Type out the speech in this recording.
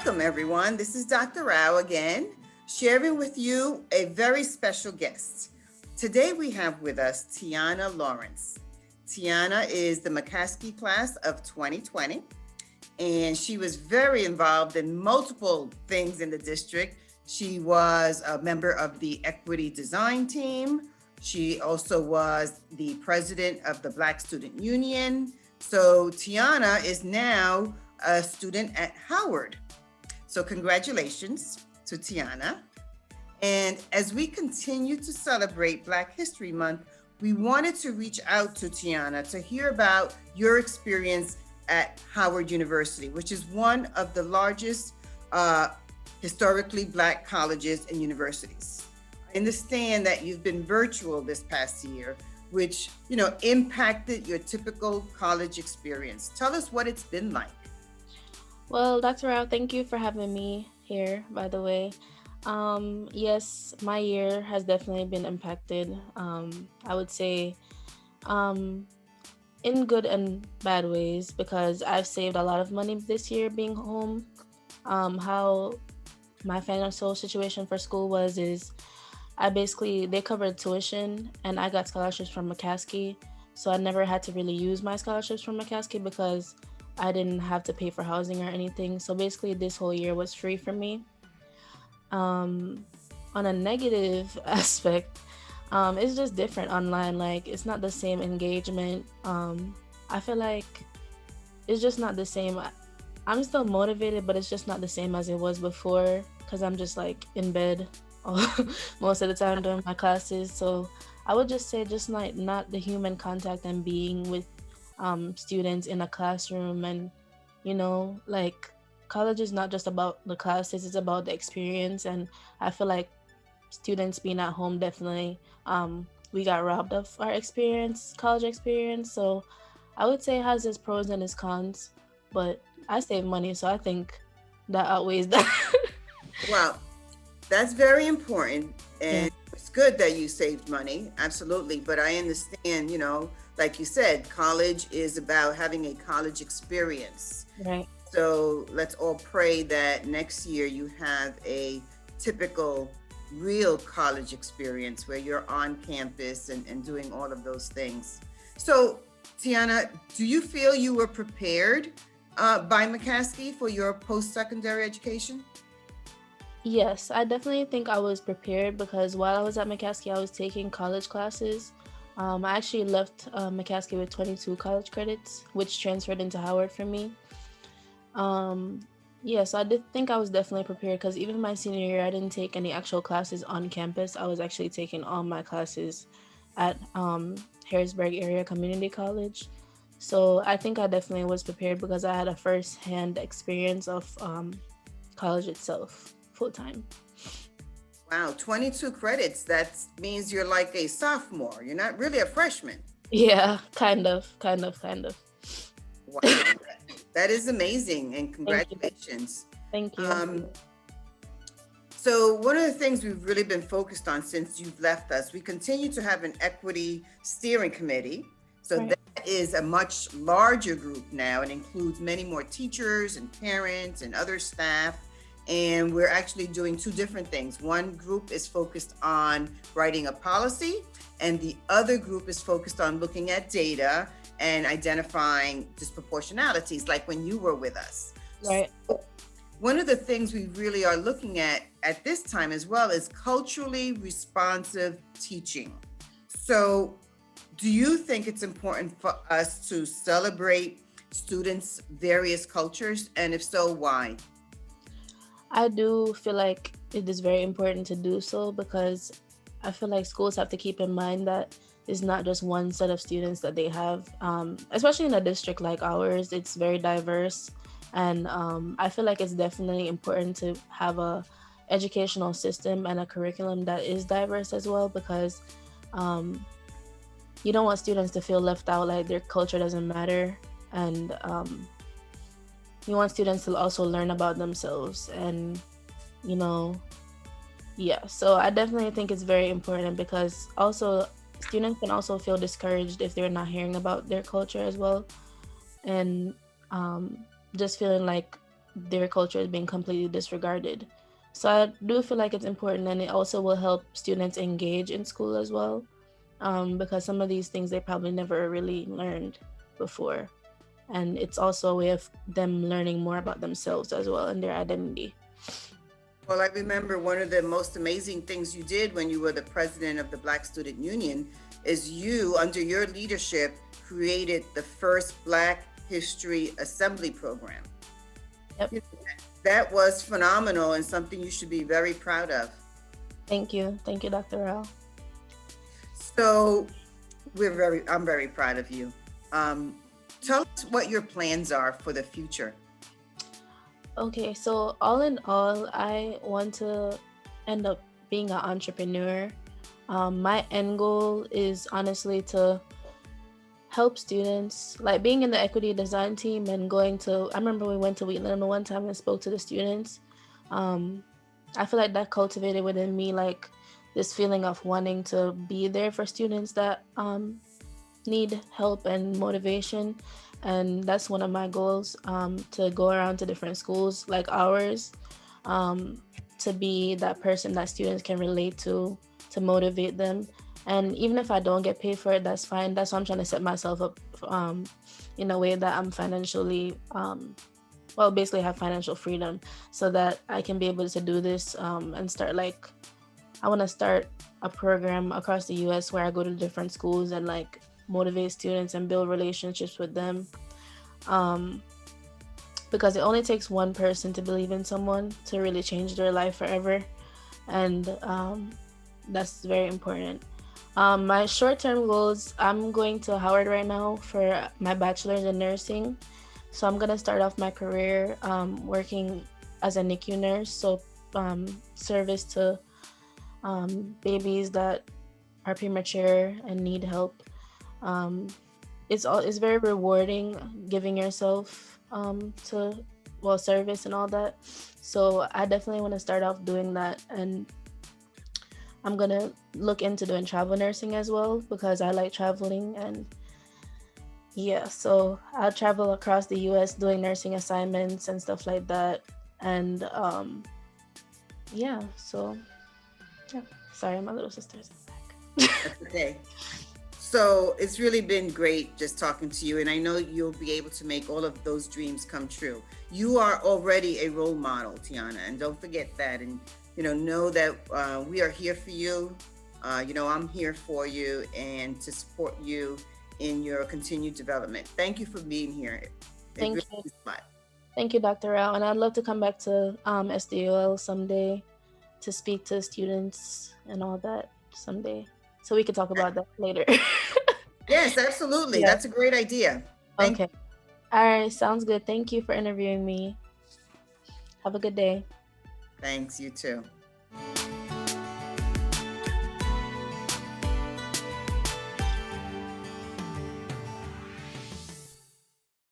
Welcome, everyone. This is Dr. Rao again, sharing with you a very special guest. Today we have with us Tianna Lawrence. Tianna is the McCaskey class of 2020, and she was very involved in multiple things in the district. She was a member of the equity design team. She also was the president of the Black Student Union. So Tianna is now a student at Howard. So congratulations to Tianna. And as we continue to celebrate Black History Month, we wanted to reach out to Tianna to hear about your experience at Howard University, which is one of the largest historically Black colleges and universities. I understand that you've been virtual this past year, which impacted your typical college experience. Tell us what it's been like. Well, Dr. Rao, thank you for having me here, by the way. Yes, my year has definitely been impacted. I would say in good and bad ways, because I've saved a lot of money this year being home. How my financial situation for school is they covered tuition and I got scholarships from McCaskey. So I never had to really use my scholarships from McCaskey because I didn't have to pay for housing or anything. So basically this whole year was free for me. On a negative aspect, it's just different online. Like, it's not the same engagement. I feel like it's just not the same. I'm still motivated, but it's just not the same as it was before because I'm just like in bed most of the time during my classes. So I would just say just not the human contact and being with students in a classroom. And like, college is not just about the classes, it's about the experience. And I feel like students being at home, definitely we got robbed of our college experience. So I would say it has its pros and its cons, but I save money, so I think that outweighs that. Wow, that's very important. And it's good that you saved money, absolutely. But I understand, like you said, college is about having a college experience. Right. So let's all pray that next year you have a typical, real college experience where you're on campus and doing all of those things. So, Tianna, do you feel you were prepared by McCaskey for your post-secondary education? Yes, I definitely think I was prepared because while I was at McCaskey, I was taking college classes. I actually left McCaskey with 22 college credits, which transferred into Howard for me. So I did think I was definitely prepared because even my senior year, I didn't take any actual classes on campus. I was actually taking all my classes at Harrisburg Area Community College. So I think I definitely was prepared because I had a first-hand experience of college itself, full-time. Wow, 22 credits. That means you're like a sophomore. You're not really a freshman. Yeah, kind of. Wow, that is amazing, and congratulations. Thank you. So one of the things we've really been focused on since you've left us, we continue to have an equity steering committee. So Right. that is a much larger group now and includes many more teachers and parents and other staff. And we're actually doing two different things. One group is focused on writing a policy, and the other group is focused on looking at data and identifying disproportionalities, like when you were with us. Right. So one of the things we really are looking at this time as well is culturally responsive teaching. So do you think it's important for us to celebrate students' various cultures? And if so, why? I do feel like it is very important to do so because I feel like schools have to keep in mind that it's not just one set of students that they have, especially in a district like ours. It's very diverse, and I feel like it's definitely important to have a educational system and a curriculum that is diverse as well, because you don't want students to feel left out, like their culture doesn't matter, and you want students to also learn about themselves. And so I definitely think it's very important because also students can also feel discouraged if they're not hearing about their culture as well, and just feeling like their culture is being completely disregarded. So I do feel like it's important, and it also will help students engage in school as well, because some of these things they probably never really learned before. And it's also a way of them learning more about themselves as well and their identity. Well, I remember one of the most amazing things you did when you were the president of the Black Student Union is you, under your leadership, created the first Black History Assembly program. Yep. You know, that was phenomenal and something you should be very proud of. Thank you. Thank you, Dr. Rao. So I'm very proud of you. Tell us what your plans are for the future. Okay, so all in all, I want to end up being an entrepreneur. My end goal is honestly to help students, like being in the equity design team and going to, I remember we went to Wheatland one time and spoke to the students. I feel like that cultivated within me like this feeling of wanting to be there for students that need help and motivation. And that's one of my goals, to go around to different schools like ours, to be that person that students can relate to motivate them. And even if I don't get paid for it, that's fine. That's why I'm trying to set myself up in a way that I'm financially, basically have financial freedom so that I can be able to do this, and start I want to start a program across the US where I go to different schools and motivate students and build relationships with them, because it only takes one person to believe in someone to really change their life forever, and that's very important. My short-term goals, I'm going to Howard right now for my bachelor's in nursing, so I'm going to start off my career working as a NICU nurse, so service to babies that are premature and need help. It's very rewarding giving yourself to service and all that. So I definitely want to start off doing that, and I'm gonna look into doing travel nursing as well because I like traveling. And yeah, so I'll travel across the US doing nursing assignments and stuff like that. And sorry, my little sister's back. That's okay. So it's really been great just talking to you, and I know you'll be able to make all of those dreams come true. You are already a role model, Tianna, and don't forget that. And know that we are here for you. I'm here for you and to support you in your continued development. Thank you for being here. Thank you. Thank you, Dr. Rao. And I'd love to come back to SDOL someday to speak to students and all that someday. So we could talk about that later. Yes, absolutely. Yeah. That's a great idea. Thank you. All right. Sounds good. Thank you for interviewing me. Have a good day. Thanks. You too.